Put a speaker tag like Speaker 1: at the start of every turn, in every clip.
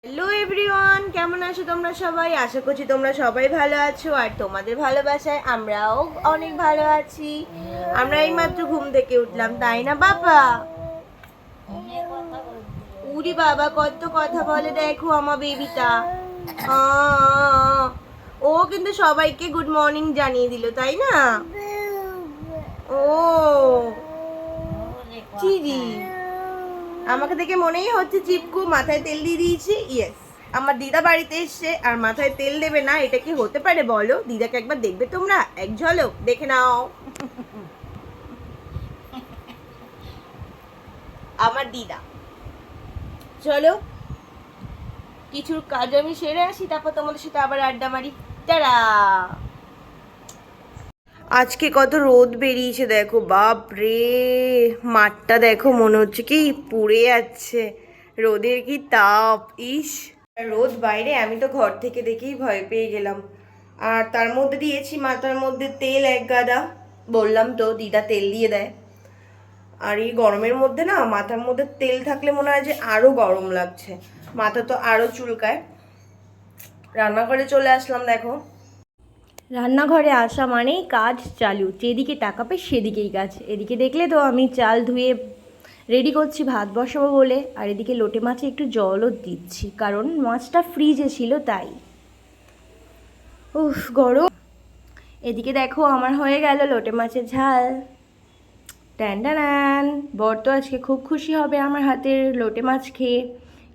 Speaker 1: Hello everyone, কেমন আছো তোমরা সবাই? আশা করছি তোমরা সবাই ভালো আছো আর তোমাদের ভালোবাসায় আমরাও অনেক ভালো আছি। আমরা এইমাত্র ঘুম থেকে উঠলাম, তাই না বাবা? উরি বাবা, কত কথা বলে দেখো আমার বেবিটা। ও কিন্তু সবাইকে গুড মর্নিং জানিয়ে দিল, তাই না? ও চিজি, আমাকে দেখে মনেই হচ্ছে চিপকু মাথায় তেল দিয়ে দিয়েছি। ইয়েস, আমার দিদা বাড়িতে এসছে আর মাথায় তেল দেবে না, এটা কি হতে পারে বলো? দিদাকে একবার দেখবে তোমরা, এক ঝলক দেখে নাও। আমার দিদা, চলো কিছুর কাজ আমি সেরে আসি, তারপর তোমাদের সাথে আবার আড্ডা মারি। টাটা। আজকে কত রোদ বেরিয়েছে দেখো, বাপ রে। মাঠটা দেখো, মনে হচ্ছে কি পুড়ে যাচ্ছে, রোদের কি তাপ! ইস, রোদ বাইরে, আমি তো ঘর থেকে দেখেই ভয় পেয়ে গেলাম। আর তার মধ্যে দিয়েছি মাথার মধ্যে তেল এক গাদা, বললাম তো দিদা তেল দিয়ে দেয়। আর এই গরমের মধ্যে না মাথার মধ্যে তেল থাকলে মনে হয় যে আরো গরম লাগছে, মাথা তো আরো চুলকায়। রান্নাঘরে চলে আসলাম দেখো। রান্নাঘরে আসা মানেই কাজ চালু, যেদিকে তাকাবে সেদিকেই কাজ। এদিকে দেখলে তো আমি চাল ধুয়ে রেডি করছি ভাত বসাবো বলে, আর এদিকে লোটে মাছে একটু জলও দিচ্ছি, কারণ মাছটা ফ্রিজে ছিল তাই। উফ গরম। এদিকে দেখো আমার হয়ে গেল লোটে মাছের ঝাল। Tan tan. বর তো আজকে খুব খুশি হবে আমার হাতের লোটে মাছ খেয়ে,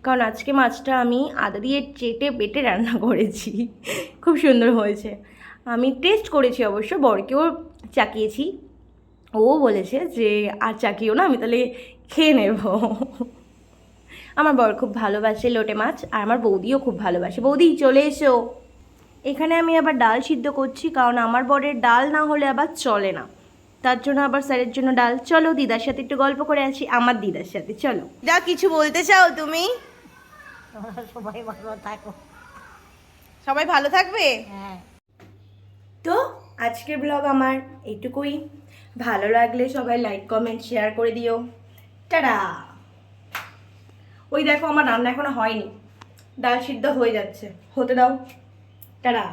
Speaker 1: কারণ আজকে মাছটা আমি আদা দিয়ে চেটে বেটে রান্না করেছি। খুব সুন্দর হয়েছে। আমি টেস্ট করেছি অবশ্য, বরকেও চাকিয়েছি। ও বলেছে যে আর চাকিও না, আমি তাহলে খেয়ে নেব। আমার বর খুব ভালোবাসে লোটে মাছ, আর আমার বৌদিও খুব ভালোবাসে। বৌদি চলে এসো। এখানে আমি আবার ডাল সিদ্ধ করছি, কারণ আমার বরের ডাল না হলে আবার চলে না, তার জন্য আবার স্যারের জন্য ডাল। চলো দিদার সাথে একটু গল্প করে আসি, আমার দিদার সাথে চলো। যা কিছু বলতে চাও তুমি?
Speaker 2: সবাই ভালো থাকো।
Speaker 1: সবাই ভালো থাকবে।
Speaker 2: হ্যাঁ।
Speaker 1: তো আজকের ব্লগ আমার এইটুকুই। ভালো লাগলে সবাই লাইক কমেন্ট শেয়ার করে দিও। টাটা। ওই দেখো আমার রান্না এখনো হয়নি, ডাল সিদ্ধ হয়ে যাচ্ছে, হতে দাও। টাটা।